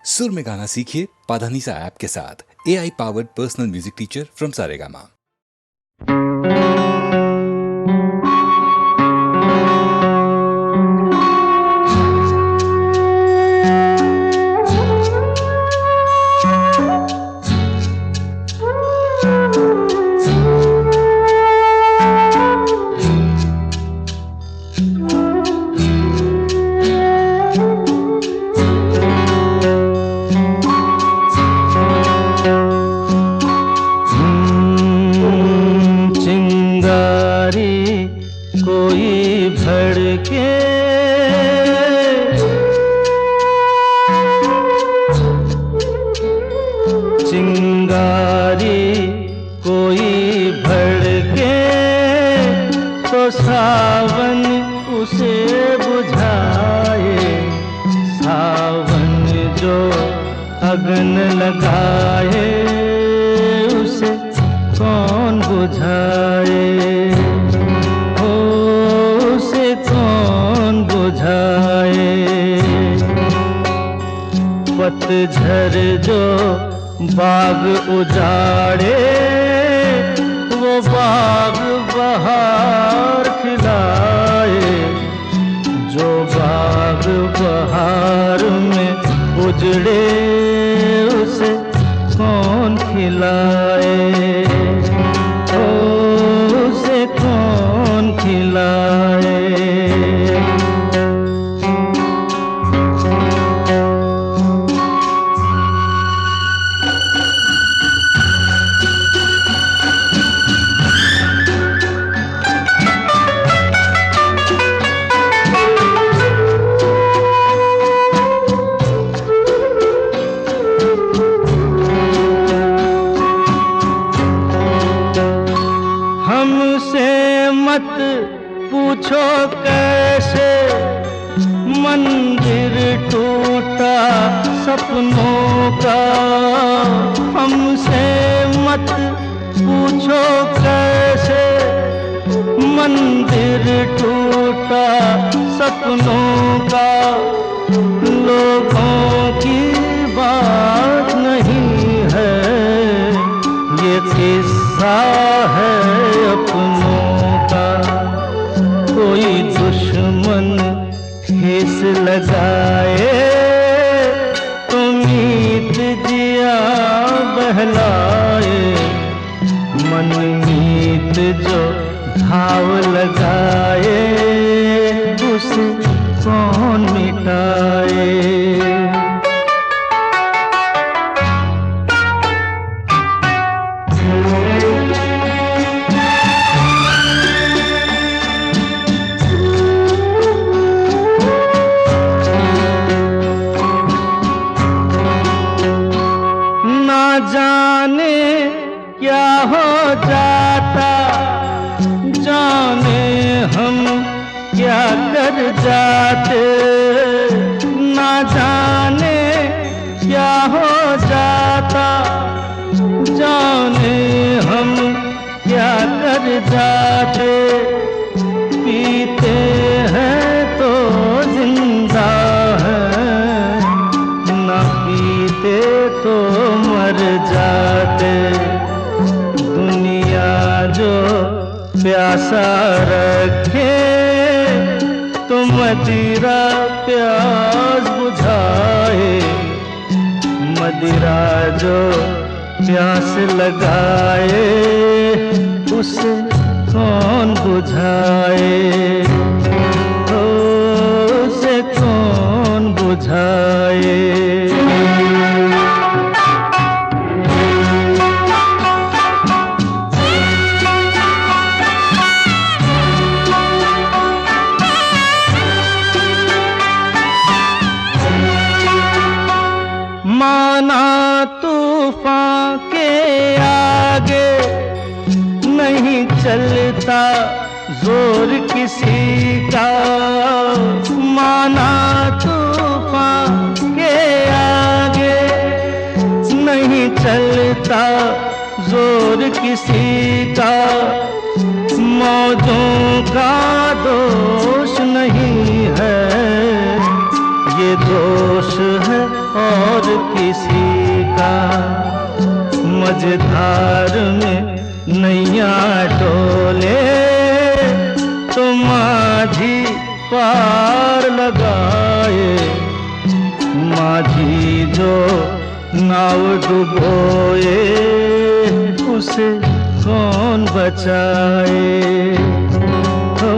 सुर में गाना सीखिए पाधानीसा ऐप के साथ। AI powered personal music teacher from Saregama. कोई भड़के चिंगारी कोई भड़के तो सावन उसे बुझाए। सावन जो अगन लगाए उसे कौन बुझाए। पतझर जो बाग उजाड़े वो बाग बहार खिलाए। जो बाग बहार में उजड़े उसे कौन खिलाए। उसे कौन खिलाए। हमसे मत पूछो कैसे मंदिर टूटा सपनों का। हमसे मत पूछो कैसे मंदिर टूटा सपनों का। लोगों की बात नहीं है ये किस्सा है अपनों का। कोई दुश्मन ठेस लगाए तो मीत जिया बहलाए। मन मीत जो घाव लगाए उसे कौन मिटाए। जाने क्या हो जाता जाने हम क्या कर जाते। ना जाने क्या हो जाता जाने हम क्या कर जाते। पीते हैं तो जिंदा है ना पीते तो मर जाते। दुनिया जो प्यासा रखे तो मदिरा प्यास बुझाए। मदिरा जो प्यास लगाए उसे कौन बुझाए। उसे कौन बुझाए। माना तूफान के आगे नहीं चलता जोर किसी का। माना तूफान के आगे नहीं चलता जोर किसी का। मौजों का दोष नहीं है ये दोष है और मझधार में नैया डोले तो माझी पार लगाए, माझी जो नाव डुबोए उसे कौन बचाए, हो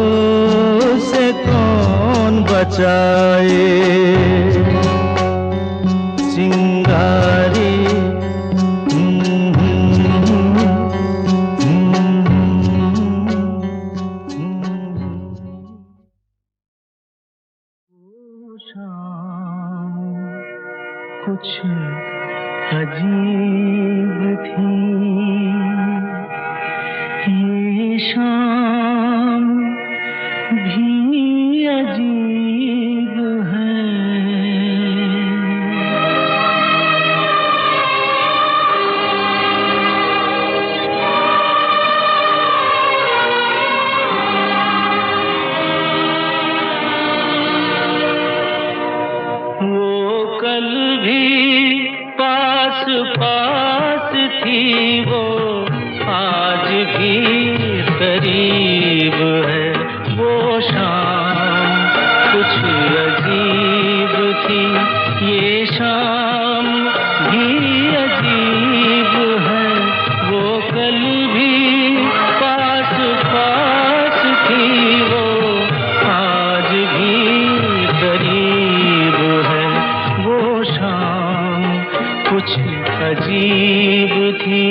उसे कौन बचाए। चिंगारी कुछ अजीब थी ये शाम भी अजीब है। वो कल भी पास पास थी, वो आज भी करीब है। वो शाम कुछ अजीब थी ये शाम भी अजीब है। वो कल भी पास पास थी, वो आज भी करीब है। वो शाम कुछ अजीब थी।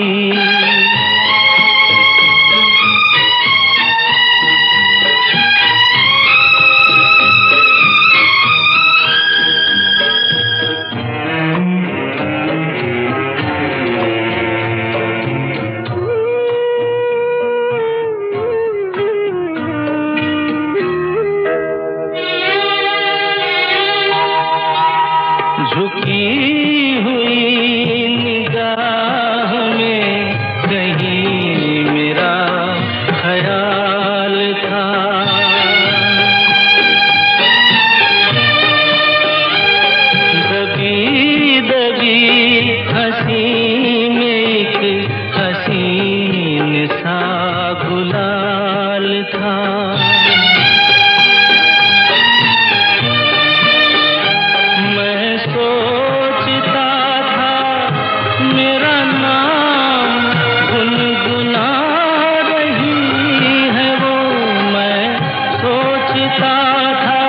झुकी हुई निगाह में कहीं मेरा ख्याल था। दबी दबी हंसी में एक हसीन सा गुलाल था। मैं सोचता था मेरा नाम गुनगुना रही है वो। मैं सोचता था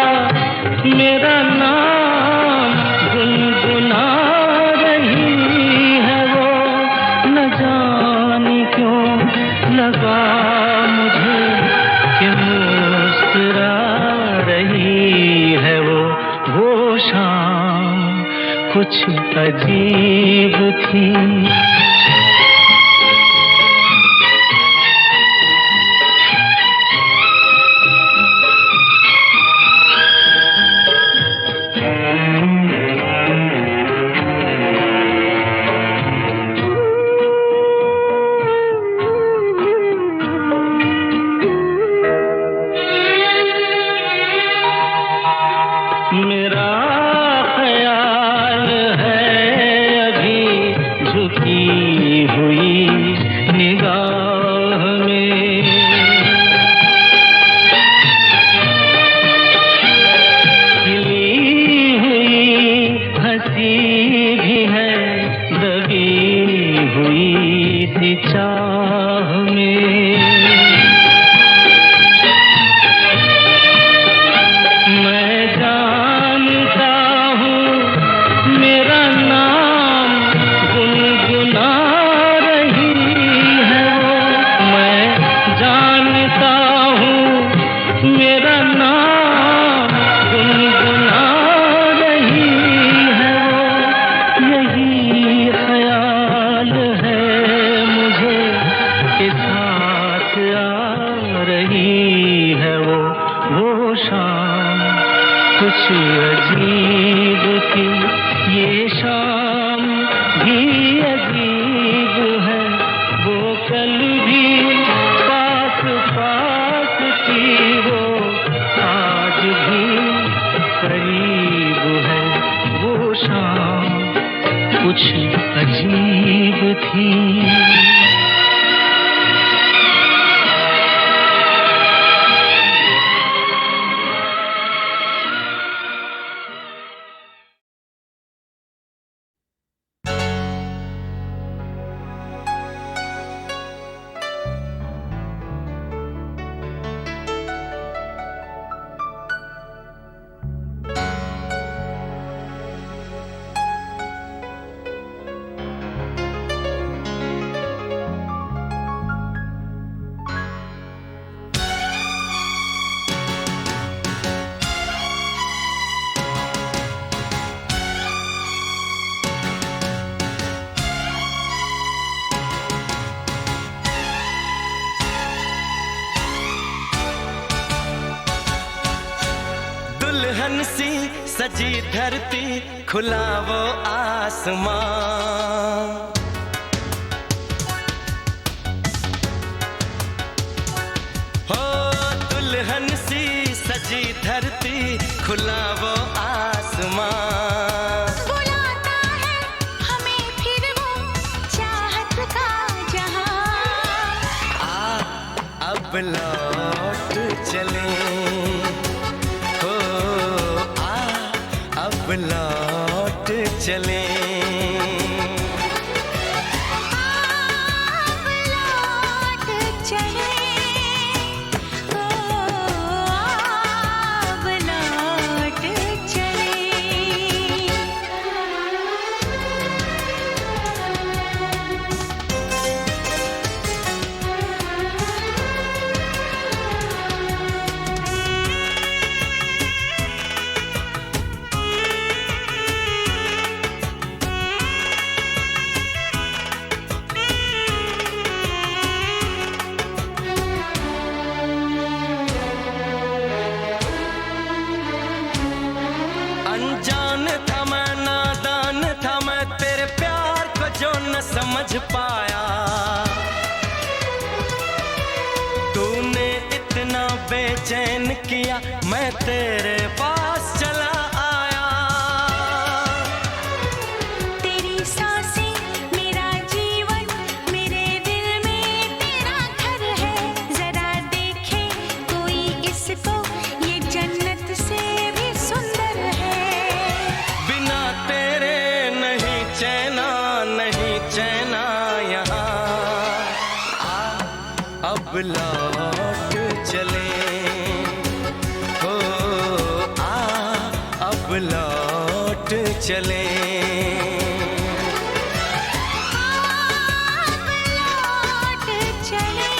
मेरा नाम गुनगुना रही है वो। न जाने क्यों लगा मुझे कि मुस्कुरा रही है वो। वो शाम कुछ अजीब थी। मेरा ख्याल है अभी झुकी हुई निगाह में। खिली हुई हंसी भी है दबी हुई सी चाह में। मैं जानता हूँ मेरा नाम गुनगुना रही है वो। मैं जानता हूँ मेरा नाम गुनगुना रही है वो। यही ख्याल है मुझे कि साथ आ रही है वो। वो शाम कुछ अजीब थी ये शाम भी अजीब है। वो कल भी पास पास थी, वो आज भी करीब है। वो शाम कुछ अजीब थी। दुल्हन सी सजी धरती, खुला वो आसमां। हो दुल्हन सी सजी धरती, खुला वो आसमां। बुलाता है हमें फिर वो चाहत का जहां। अब लौट चले, अब लौट चले। अब लौट चले, अब लौट चले। अनजान था मैं, नादान था मैं, तेरे प्यार को जो न समझ पाया। तूने इतना बेचैन किया, मैं तेरे पास चला आया। तेरी सांसें मेरा जीवन, मेरे दिल में तेरा घर है। जरा देखे कोई इसको, ये जन्नत से भी सुंदर है। बिना तेरे नहीं चैना, नहीं चैना यहाँ। अब लौट चले, हो अब लौट चले। अब लौट चले,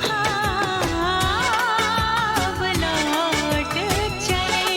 अब लौट चले।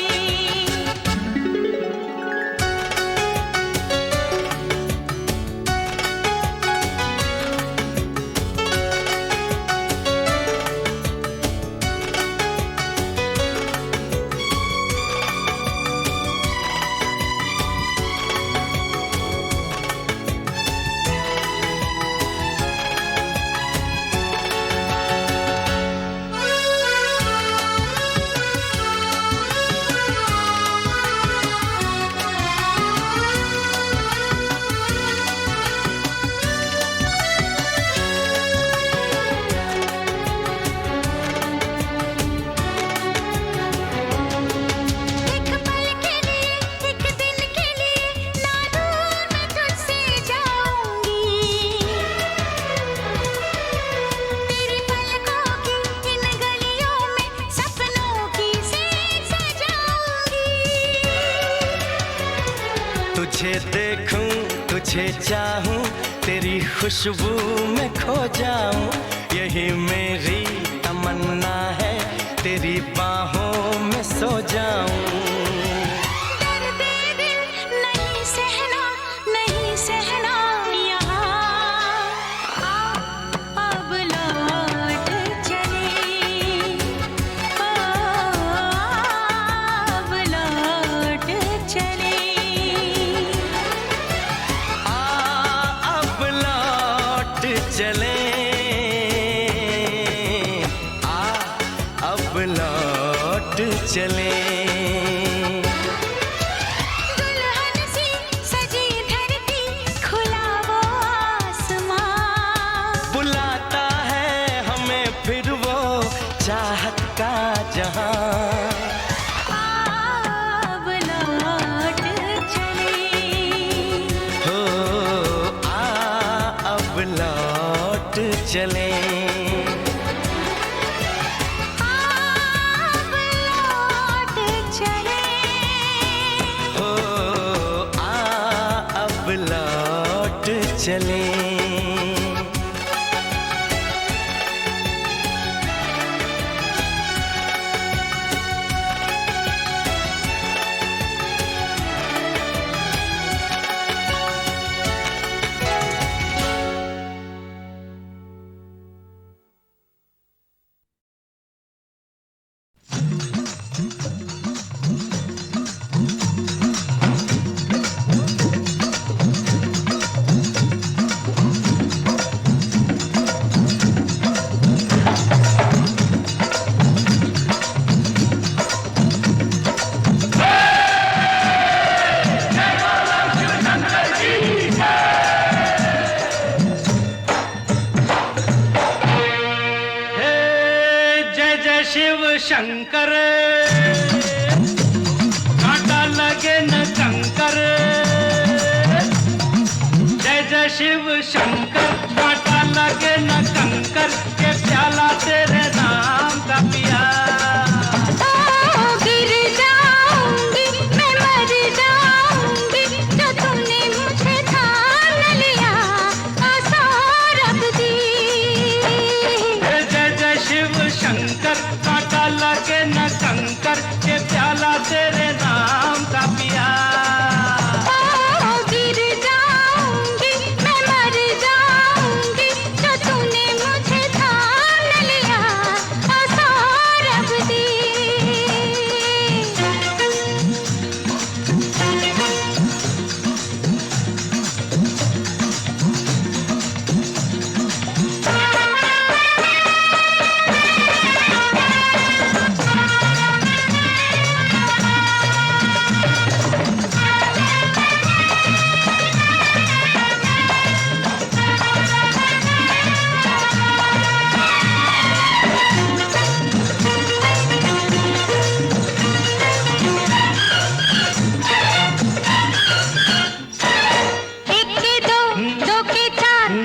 एक पल के लिए, एक दिन के लिए, ना दूर मैं तुझसे जाऊंगी। तेरी पलकों की इन गलियों में सपनों की सैर सजाऊंगी। तुझे देखूं, तुझे चाहूं, तेरी खुशबू में खो जाऊं। यही मेरी तमन्ना है, तेरी बाहों में सो जाऊं। दर्द दिल नहीं सहना, नहीं सहना यहाँ। अब लौट चले, अब लौट चले। अब लौट चले, अब लौट चले। दुल्हन सी सजी चले। लौट चले हो अब लौट चले। शिव शंकर कांटा लगे न कंकर। जय जय शिव शंकर कांटा लगे न कंकर के प्याला तेरे नाम का पिया। गिर जाऊंगी मैं मर जाऊंगी जो तूने मुझे थाम लिया सौरभ दी। जय जय शिव शंकर कांटा लगे न कंकर के प्याला तेरे नाम का पिया। गिर जाऊंगी मैं मर जाऊंगी जो तूने मुझे थाम लिया सौरभ दी।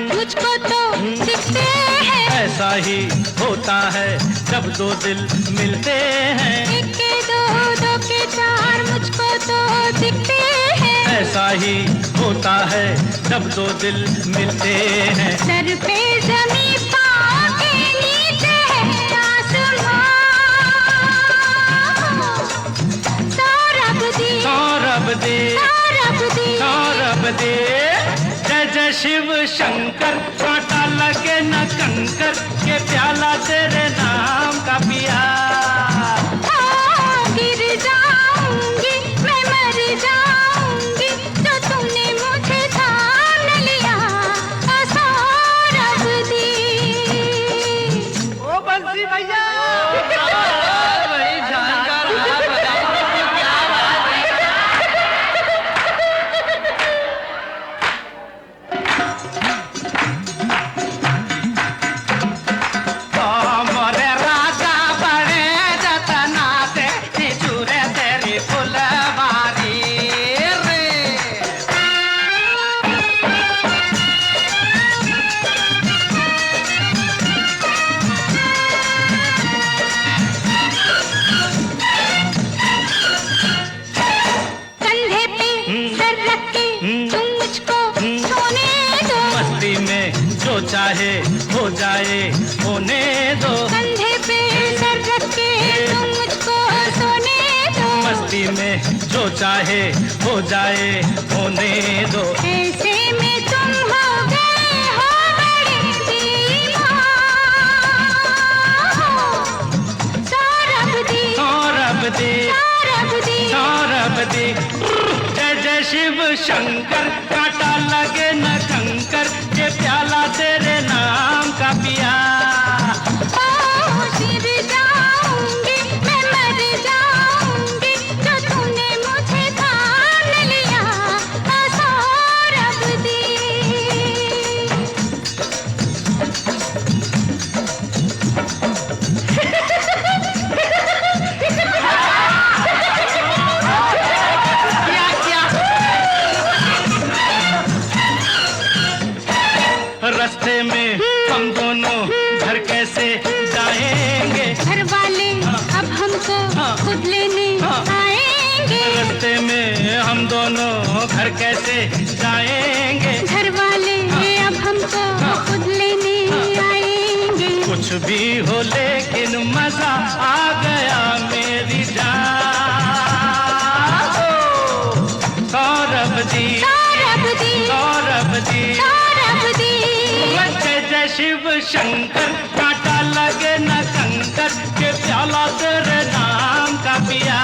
मुझको तो दिखते हैं। ऐसा ही होता है जब दो दिल मिलते हैं। एक के दो, दो के चार मुझको तो दिखते हैं। ऐसा ही होता है जब दो दिल मिलते हैं। सर पे जमी पाँव के नीचे है आसमां। सौरभ दी सौरभ दे सौरभ दी सौरभ दे। जय जय शिव शंकर कांटा लगे न कंकर के प्याला तेरे नाम का पिया। गिर जाऊंगी मैं मर जाऊंगी जो तूने मुझे थाम लिया सौरभ दी। ओ बंसी भैया चाहे हो जाए होने दो। कंधे पे सर रख के तुम मुझको सोने दो। मस्ती में जो चाहे हो जाए होने दो। ऐसे में तुम हो गए हो बड़े दीवाने। सौरभ दी सौरभ दे सौरभ दी सौरभ दे। जय जय शिव शंकर कांटा लगे न कंकर के प्याला तेरे नाम का पिया। गिर जाऊंगी मैं मर जाऊंगी जो तूने मुझे थाम लिया सौरभ दी। क्या क्या घर कैसे जाएंगे? घर वाले अब हमको खुद लेने आएंगे। कुछ भी हो लेकिन मजा आ गया मेरी जान। सौरभ जी, सौरभ जी, सौरभ जी, सौरभ जी। जय जय शिव शंकर, कांटा लगे न कंकर, के प्याला तेरे नाम का पिया।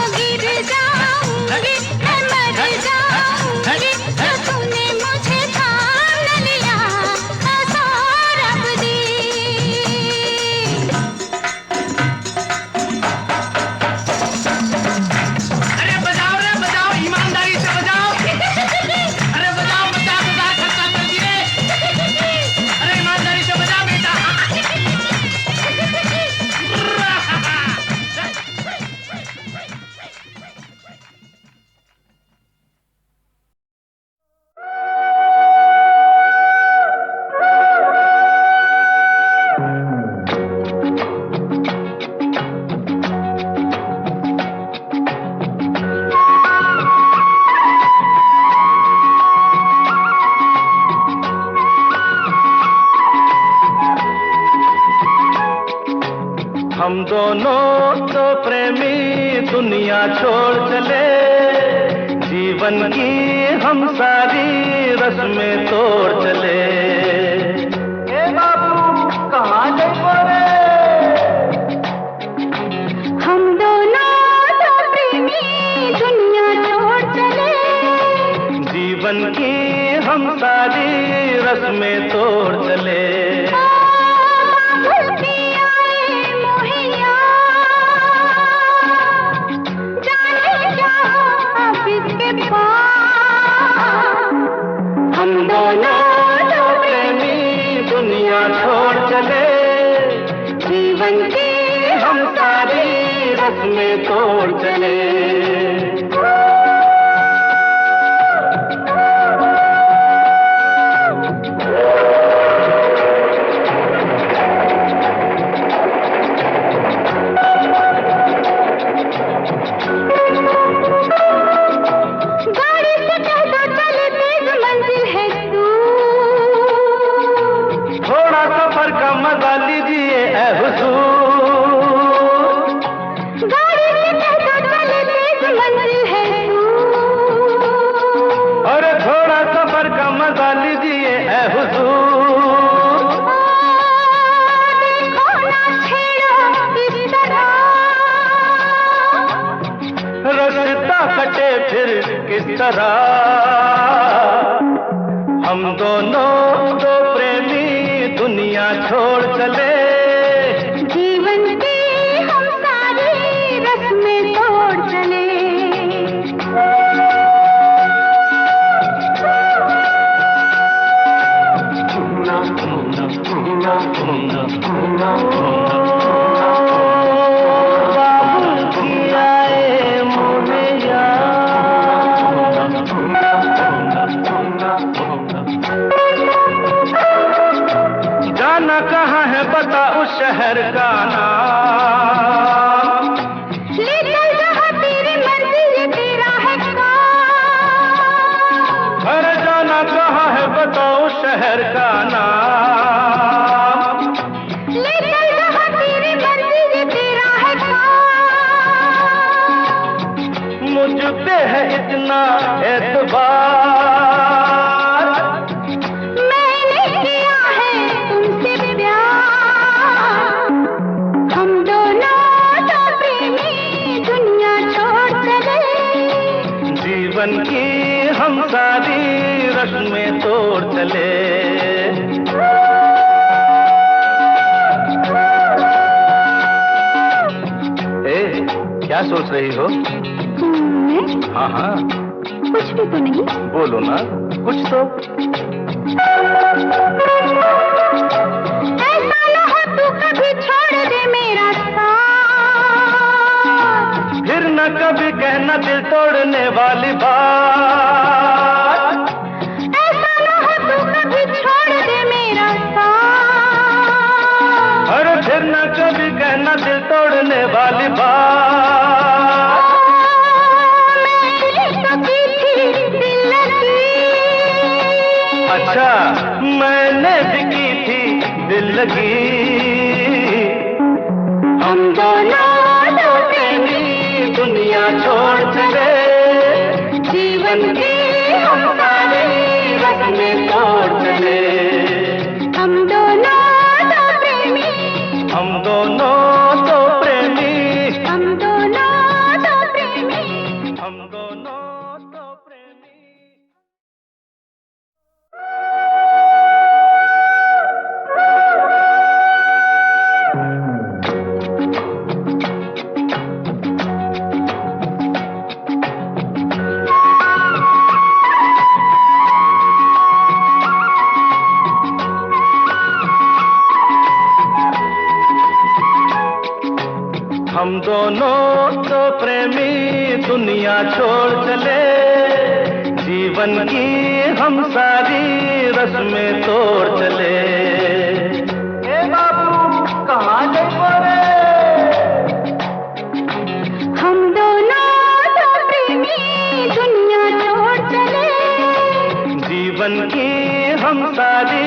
गिर जाऊंगी, मैं मर जाऊंगी, तो तूने मुझे थाम न लिया, सौरभ जी। अरे बजाओ रे बजाओ, ईमानदारी से बजाओ। अरे बजाओ बजा बजा खर्चा कर दिए। अरे ईमानदारी से बजा बेटा। हम दोनों तो प्रेमी दुनिया छोड़ चले, जीवन की हम सारी रस्में तोड़ चले। ए बाबू कहाँ गए? हम दोनों तो प्रेमी दुनिया छोड़ चले, जीवन की हम सारी रस्में तोड़ चले। भूल के आए मोहिया, जाने जाओ अब इसके बाद। हम दोनों तो प्रेमी दुनिया छोड़ चले, जीवन की हम सारी रस्में तोड़ चले। गाड़ी से कह दो चले, तेज मंजिल है दूर। थोड़ा सफर का मजा लीजिए ऐ हुजूर। गाड़ी से कह दो चले, तेज मंजिल है दूर। अरे थोड़ा सफर का मजा लीजिए ऐ हुजूर। देखो ना छेड़ो इस तरह, रास्ता कटे फिर किस तरह। हम दोनों तो प्रेमी दुनिया छोड़ चले, जीवन की हम सारी रस्में तोड़ चले। जाना कहाँ है बता उस शहर का नाम। ले चल जहाँ तेरी मर्जी, ये तेरा है काम। अरे जाना कहाँ है बता उस शहर का नाम। ले चल जहाँ तेरी मर्जी, ये तेरा है काम। मुझ पे है इतना एतबार, मैंने किया है तुमसे प्यार। हम दोनों तो प्रेमी दुनिया छोड़ चले, जीवन की हम सारी रस्में तोड़ चले। ए, क्या सोच रही हो? हाँ हाँ कुछ भी तो नहीं। बोलो ना कुछ तो। ऐसा न हो तू कभी छोड़ दे मेरा साथ, फिर न कभी कहना दिल तोड़ने वाली बात। ऐसा न हो तू कभी छोड़ दे मेरा साथ। अरे फिर न कभी कहना दिल तोड़ने वाली बात। मैंने तो लगी। हम दोनों दो प्रेमी दुनिया छोड़ चले, जीवन की हम सारी रस्में तोड़ चले। हम दोनों दो प्रेमी, हम दोनों दो प्रेमी, हम दोनों दो प्रेमी। हम दोनों दो प्रेमी। हम दोनों तो प्रेमी दुनिया छोड़ चले, जीवन की हम सारी रस्में तोड़ चले। ए बाबू कहाँ गए रे? हम दोनों दो प्रेमी दुनिया छोड़ चले, जीवन की हम सारी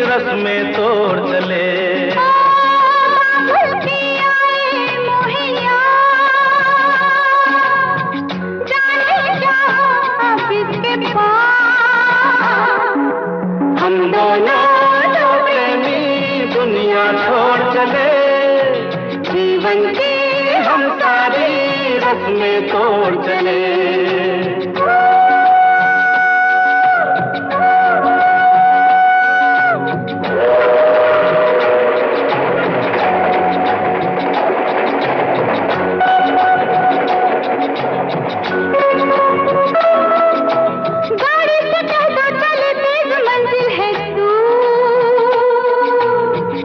रस्में तोड़ चले। भूल के आए मोहिया, जाने क्या अब इसके बाद। हम दोनों तो प्रेमी दुनिया छोड़ चले, जीवन की हम सारी रस्में तोड़ चले। गाड़ी से कह दो चले, तेज मंजिल है दूर।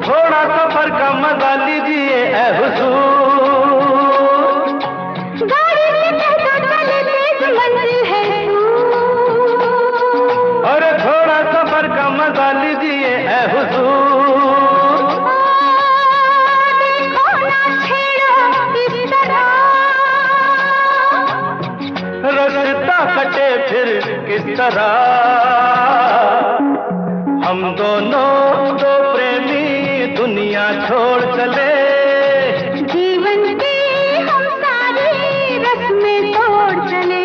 थोड़ा सफर का मजा लीजिए ऐ हुजूर। गाड़ी से कह दो चले, तेज मंजिल है दूर। अरे थोड़ा सफर का मजा लीजिए ऐ हुजूर। देखो ना छेड़ो इस तरह, रास्ता कटे फिर किस तरह। हम दोनों दो प्रेमी दुनिया छोड़ चले, जीवन की हम सारी रस्में तोड़ चले।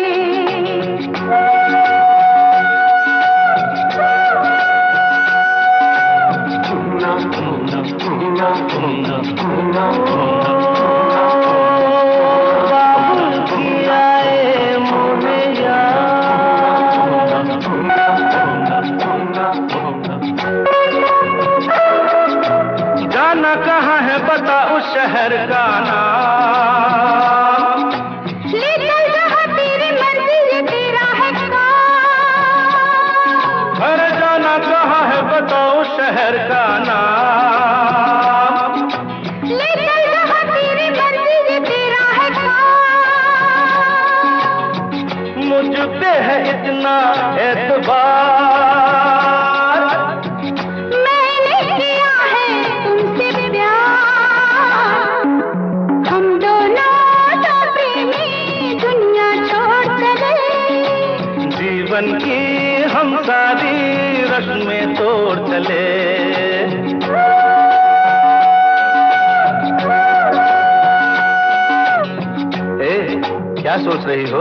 जाना कहाँ है बता उस शहर का नाम। ले चल जहाँ तेरी मर्जी, ये तेरा है काम। अरे जाना कहाँ है बता उस शहर का नाम। ले चल जहाँ तेरी मर्जी, ये तेरा है काम। मुझ पे है इतना एतबार, मैंने किया है तुमसे प्यार। हम दोनों तो प्रेमी दुनिया छोड़ चले, जीवन की हम सारी रस्में तोड़ चले। ए, क्या सोच रही हो?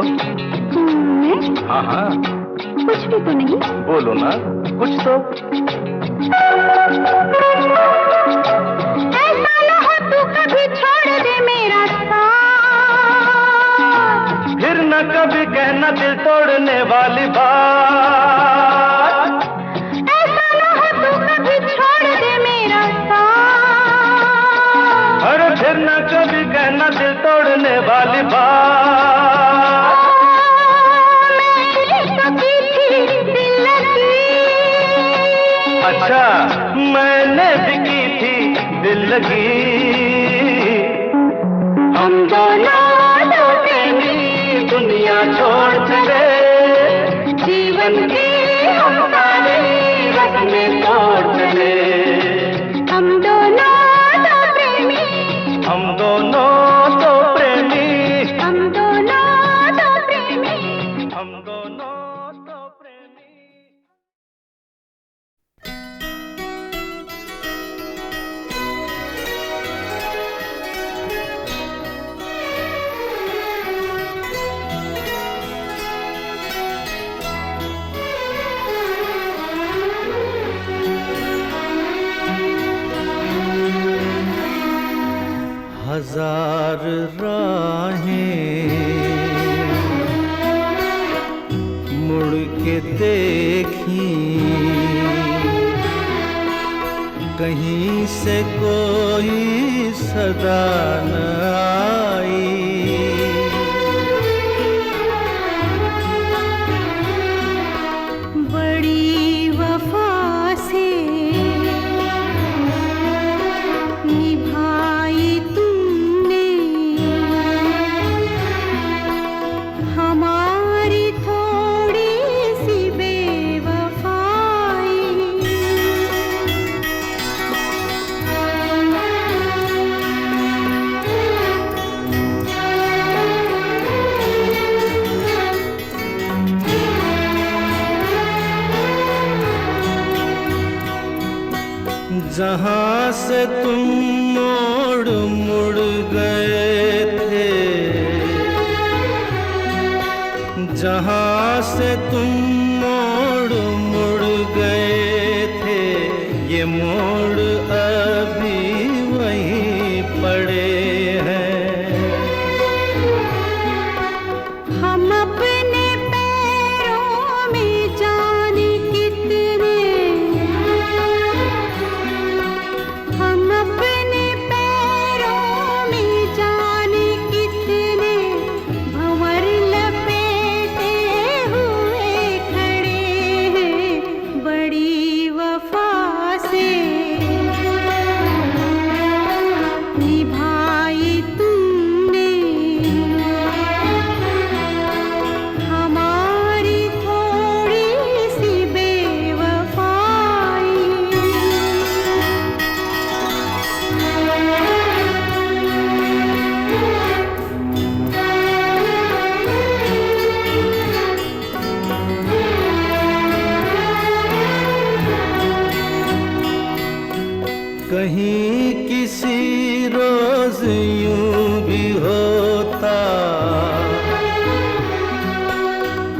हाँ हाँ कुछ भी तो नहीं। बोलो ना कुछ तो। ऐसा न हो तू कभी छोड़ दे मेरा साथ, फिर न कभी कहना दिल तोड़ने वाली बात। ऐसा न हो तू कभी छोड़ दे मेरा साथ। अरे फिर न कभी कहना दिल तोड़ने वाली बात। मैंने तो की थी दिल लगी, अच्छा मैंने भी की थी दिल लगी। हम दोनों दो प्रेमी दुनिया छोड़ चले, जीवन की हम सारी रस्में तोड़ चले। हम दोनों दो प्रेमी, हम दोनों दो प्रेमी, हम दोनों दो प्रेमी। हम दोनों दो प्रेमी। राहें मुड़ के देखी, कहीं से कोई सदा न आई। बड़ी वफा से निभाई तुमने हमारी थोड़ी सी बेवफाई। जहाँ से तुम मोड़ मुड़ गए थे, जहाँ से तुम मोड़ मुड़ गए थे, ये मोड़ अभी वहीं पड़े हैं। हम अपने पैरों में जाने कितने, हम अपने पैरों में जाने कितने भंवर लपेटे हुए खड़े हैं। बड़ी वफा से निभाई तुमने हमारी थोड़ी सी बेवफाई। कहीं किसी रोज यूं भी होता,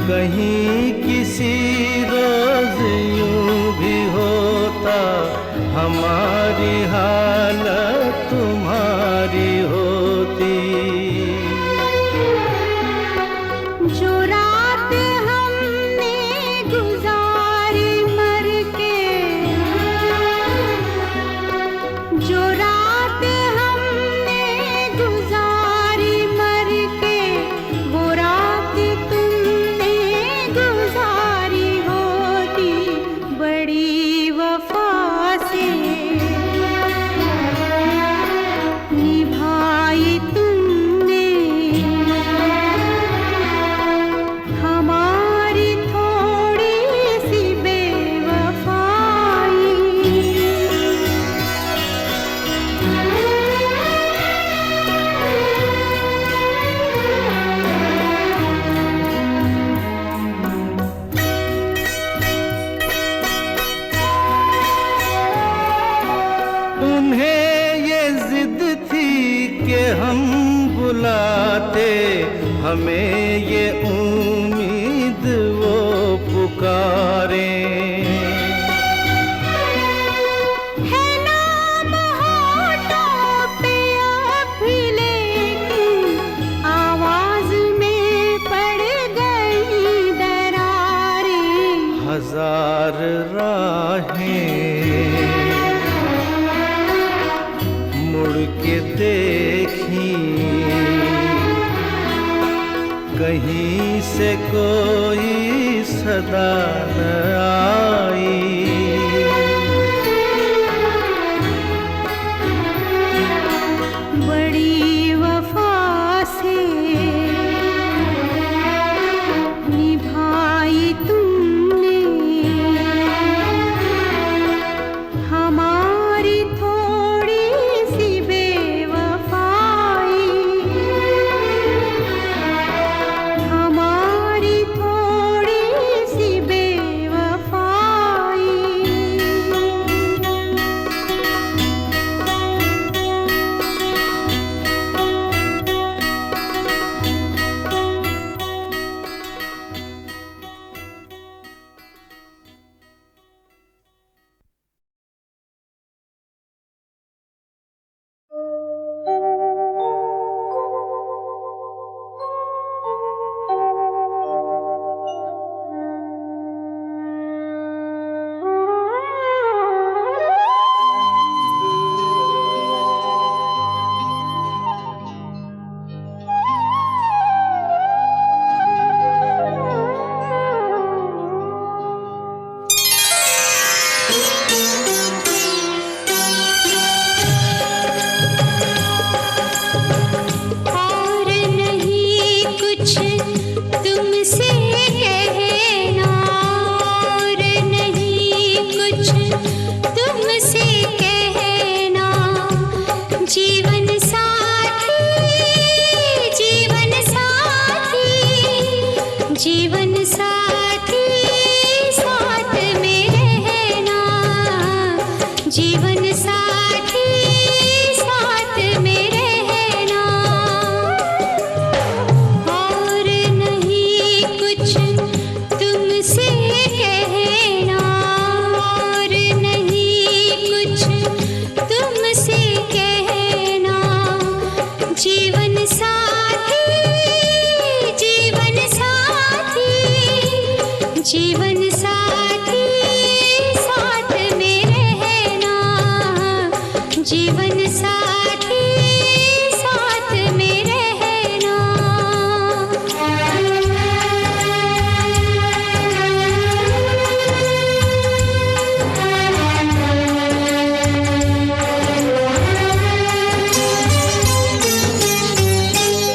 कहीं किसी रोज यूं भी होता, हमारी हालत तुम्हारी होती। जो रात हमने गुजारी मर के, जो रात हमने गुजारी मर के, वो रात तुमने गुजारी होती। बड़ी वफा से निभाई तुमने हमारी थोड़ी सी बेवफाई। उन्हें ये जिद थी कि हम बुलाते, हमें ये उम्मीद वो पुकारें। है नाम होठों पे अब भी, लेकिन आवाज में पड़ गई दरारें। हजार राहें मुड़ के देखी, कहीं से कोई सदा न आई। बड़ी वफा से निभाई तुमने हमारी थोड़ी सी बेवफाई। हमारी थोड़ी सी बेवफाई। जीवन साथी साथ में रहना, जीवन साथी साथ में रहना।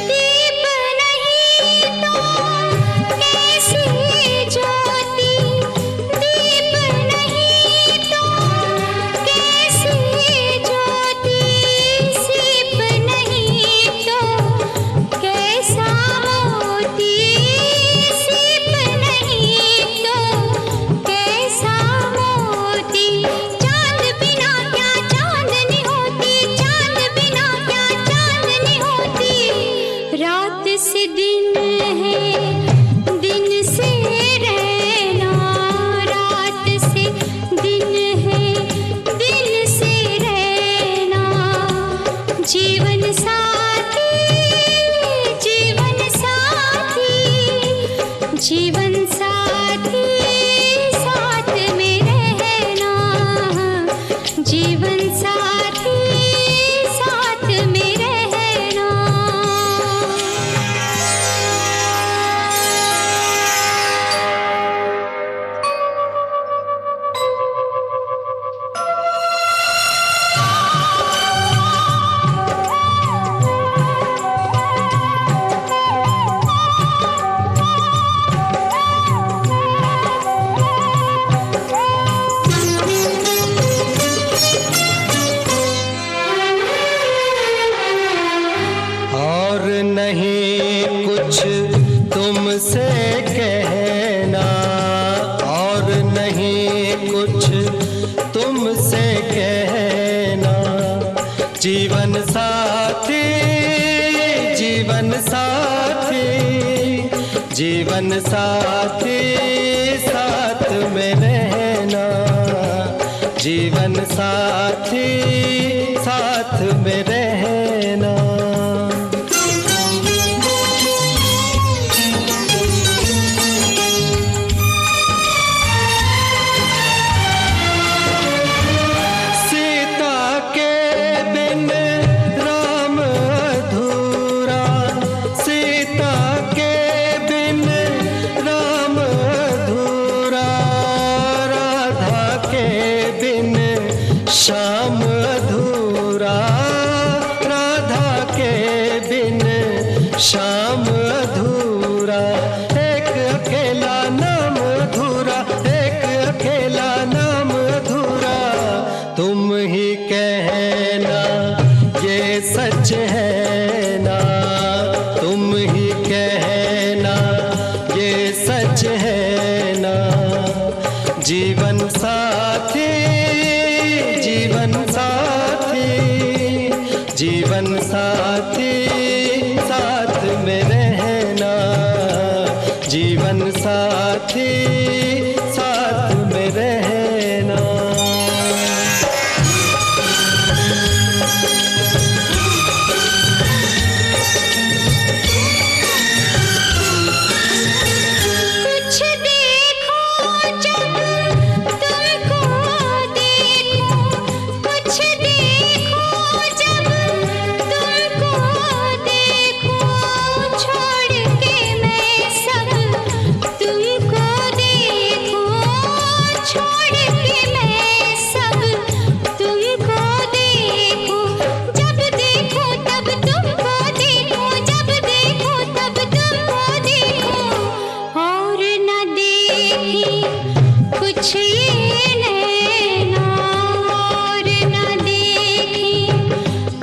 दीप नहीं तो कैसी ज्योति, दीप नहीं तो कैसी ज्योति, सीप नहीं तो कैसा मोती, सीप नहीं तो कैसा मोती। चांद बिना क्या चांदनी होती, चांद बिना क्या चांदनी होती। रात से दिन है, दिन से रहना, रात से दिन है, दिन से रहना। जीवन साथी, जीवन साथी, जीवन साथी साथ में रहना, जीवन साथी साथ में रहना। और नहीं कुछ तुमसे कहना, और नहीं कुछ तुमसे कहना। जीवन साथी, जीवन साथी, जीवन साथी साथ में रहना, जीवन साथी साथ में रहना। सीता के बिन राम अधूरा, सीता के बिन राम अधूरा, राधा के बिन श्याम अधूरा, राधा के बिन श्याम अधूरा। एक अकेला नाम अधूरा, एक अकेला नाम अधूरा। तुम ही कहना ये सच है ना, तुम ही कहना ये सच है ना। जीवन साथी, जीवन साथी, जीवन साथी साथ में रहना, जीवन साथी साथ में रहना। कुछ देखो जब तुमको देखो, कुछ देखो जब तुमको देखो। छोड़ के मैं सब तुमको देखो, छोड़ के मैं सब तुमको देखो। जब देखो तब तुमको देखो, जब देखो तब तुमको देखो। और न देखी कुछ ये नैना, और न देखी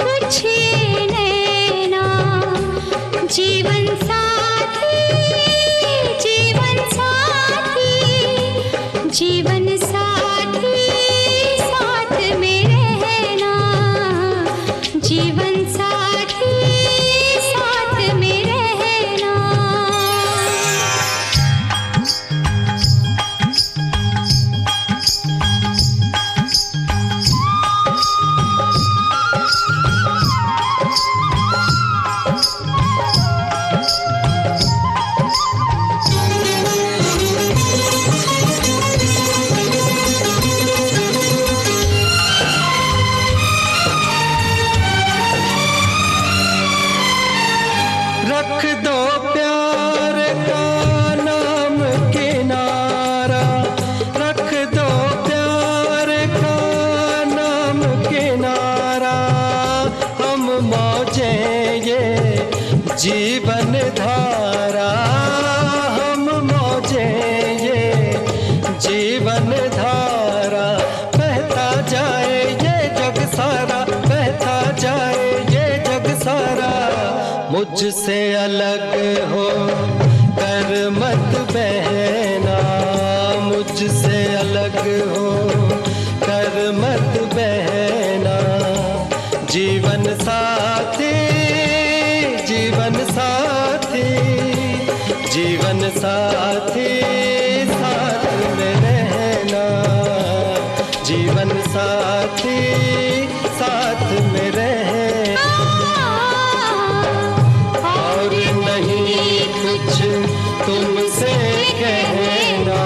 कुछ ये नैना। जीवन साथी, जीवन साथी, जीवन साथी साथ में रहना, जीवन साथी साथ में रहना। जीवन धारा हम मौजे ये जीवन धारा बहता जाए ये जग सारा बहता जाए ये जग सारा मुझसे अलग हो कर मत बहना मुझसे अलग हो कर मत बहना जीवन साथी जीवन साथी जीवन साथी साथ में रहना जीवन साथी साथ में रहना और नहीं कुछ तुमसे कहना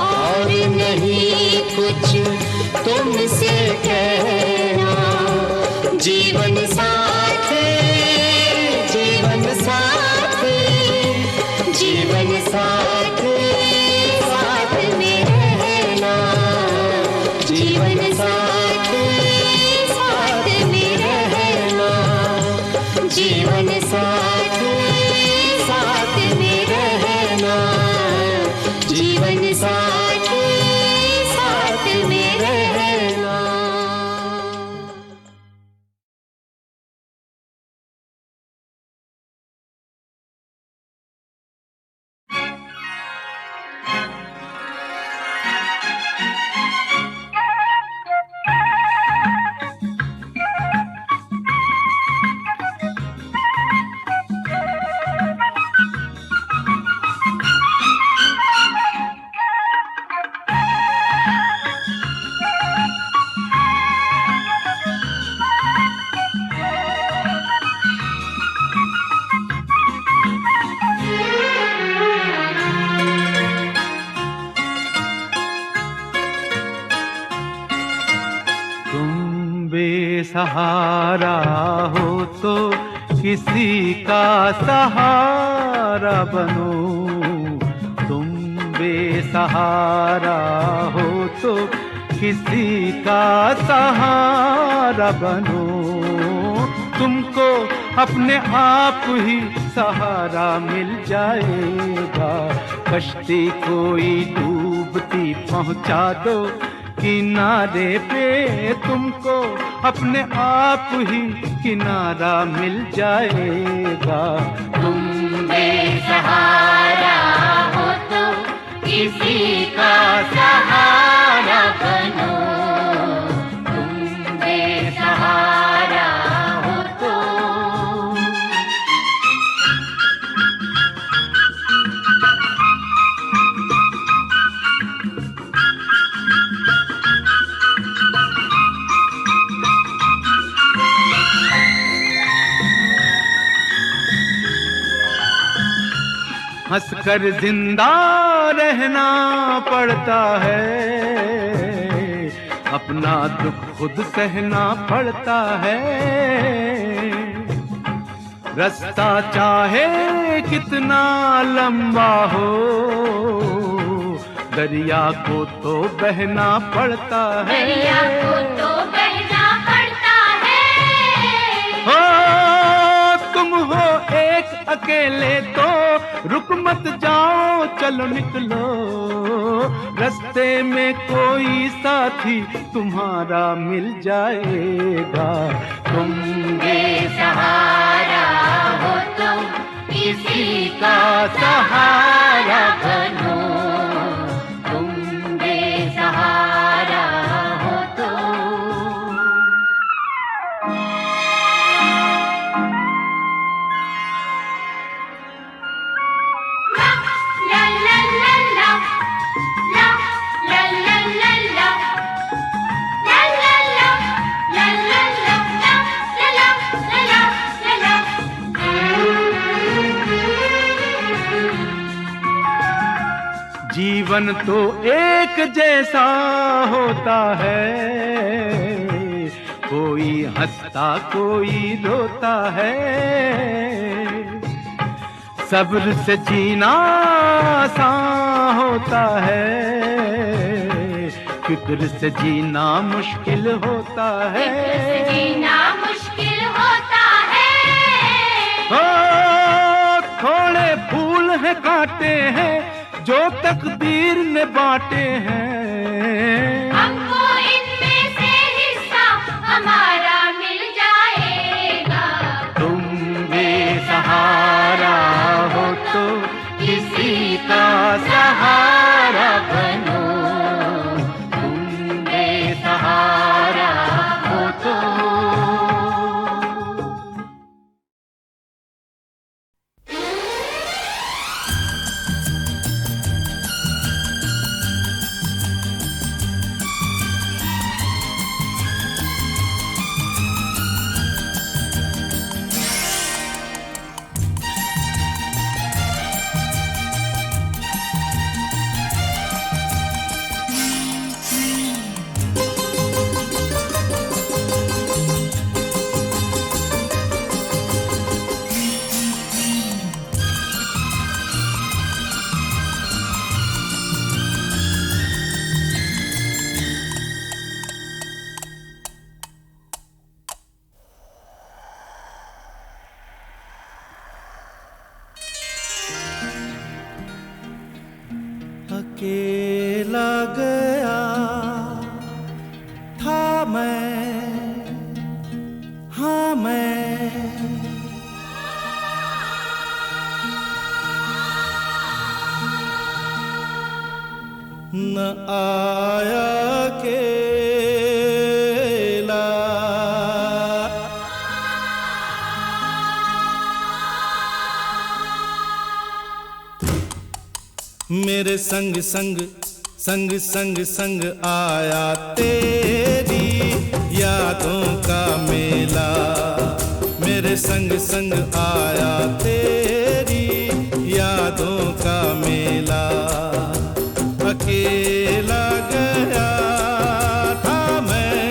और नहीं कुछ तुमसे कहना जीवन साथी जीवन साथी जीवन साथी साथ में रहना जीवन साथी साथ में रहना जीवन साथी साथ में रहना जीवन साथी साथ में रहना। सहारा हो तो किसी का सहारा बनो तुम बेसहारा हो तो किसी का सहारा बनो तुमको अपने आप ही सहारा मिल जाएगा कश्ती कोई डूबती पहुंचा दो किनारे पे तुमको अपने आप ही किनारा मिल जाएगा तुम बेसहारा हो तो किसी का सहारा बनो तुम बेसहारा हो तो हंसकर जिंदा रहना पड़ता है अपना दुख खुद सहना पड़ता है रास्ता चाहे कितना लंबा हो दरिया को तो बहना पड़ता है दरिया को तो बहना पड़ता है हो तुम हो एक अकेले तो रुक मत जाओ चलो निकलो रास्ते में कोई साथी तुम्हारा मिल जाएगा तुम बेसहारा हो तो किसी का सहारा बनो तुम बेसहारा हो तो La la la la la la la la la la la la la la la la la la जीवन तो एक जैसा होता है कोई हंसता कोई रोता है सब्र से जीना आसान होता है फिक्र से जीना मुश्किल होता है जीना मुश्किल होता है ओ थोड़े फूल हैं कांटे हैं जो तकदीर ने बांटे हैं, हमको इनमें से हिस्सा हमारा मिल जाएगा। तुम बेसहारा हो तो किसी का सहारा बनो, तुम बेसहारा हो तो। अकेला गया था मैं, हाँ मैं, न आया अकेला, मेरे संग संग संग संग संग आया तेरी यादों का मेला, मेरे संग संग आया तेरी यादों का मेला। अकेला गया था मैं,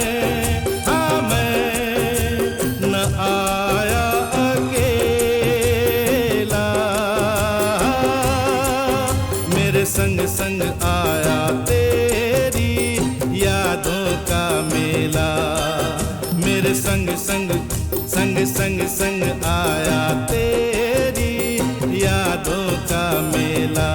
न आया अकेला, मेरे संग संग आया तेरी यादों का मेला, मेरे संग संग संग संग संग आया तेरी यादों का मेला।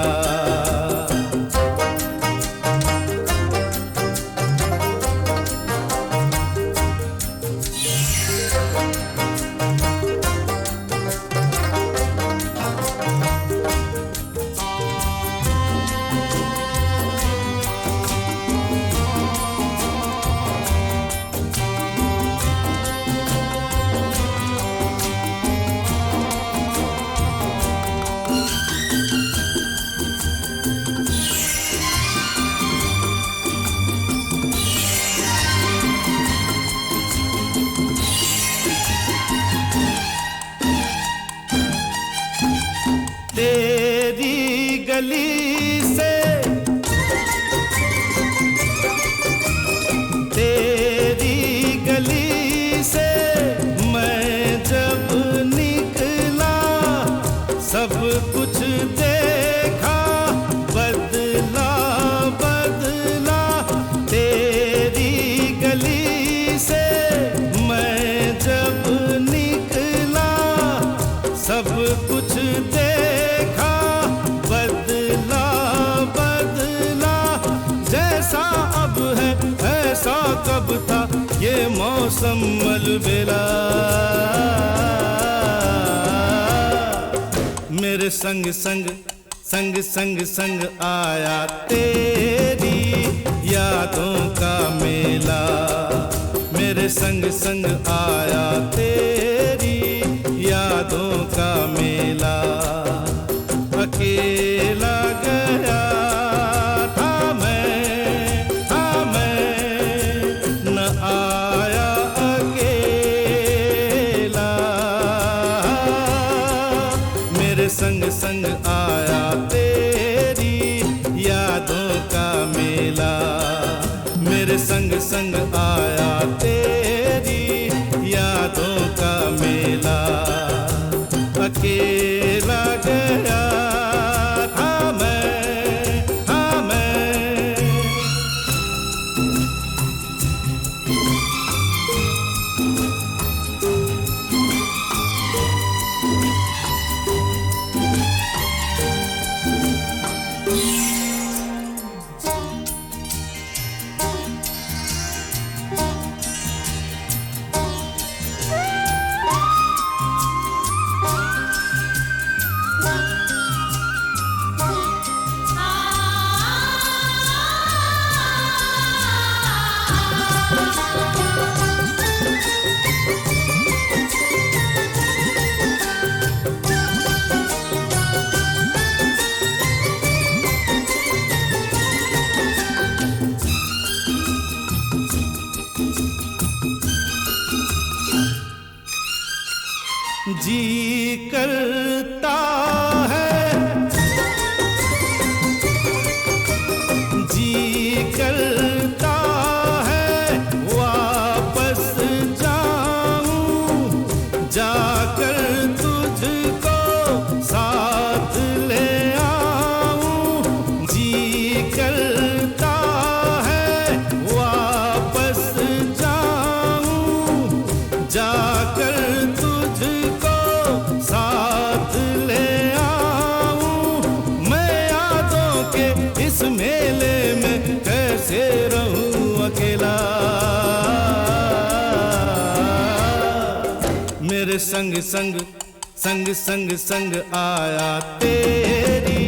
तेरी गली से तेरी गली से मैं जब निकला, सब कुछ देखा बदला बदला। तेरी गली से मैं जब निकला, सब कुछ देखा बदला बदला। जैसा अब है ऐसा कब था ये मौसम अलबेला, मेरे संग संग संग संग संग आया तेरी यादों का मेला, मेरे संग संग आया तेरी यादों का मेला। अकेला गया था मैं, न आया अकेला, मेरे संग संग आया तेरी यादों का मेला, मेरे संग संग आया तेरी यादों का मेला। अकेला गया था मैं। जी करता है, जी करता है वापस जाऊं, जाकर तुझको साथ ले आऊं। जी करता है वापस जाऊं, जाकर तुझको साथ ले आऊं। मैं यादों के इस मेले में कैसे रहूं अकेला। मेरे संग संग संग संग संग आया तेरी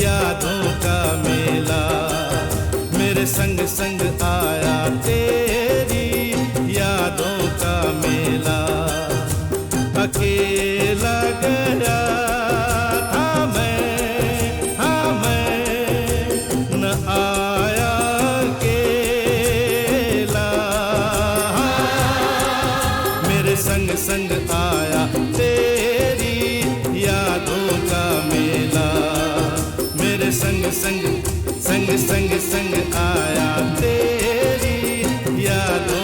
यादों का मेला। मेरे संग संग आया तेरी यादों का मेला। अकेला गया था मैं न आया अकेला। मेरे संग संग आया तेरी यादों का मेला। मेरे संग संग संग संग संग आया तेरी यादों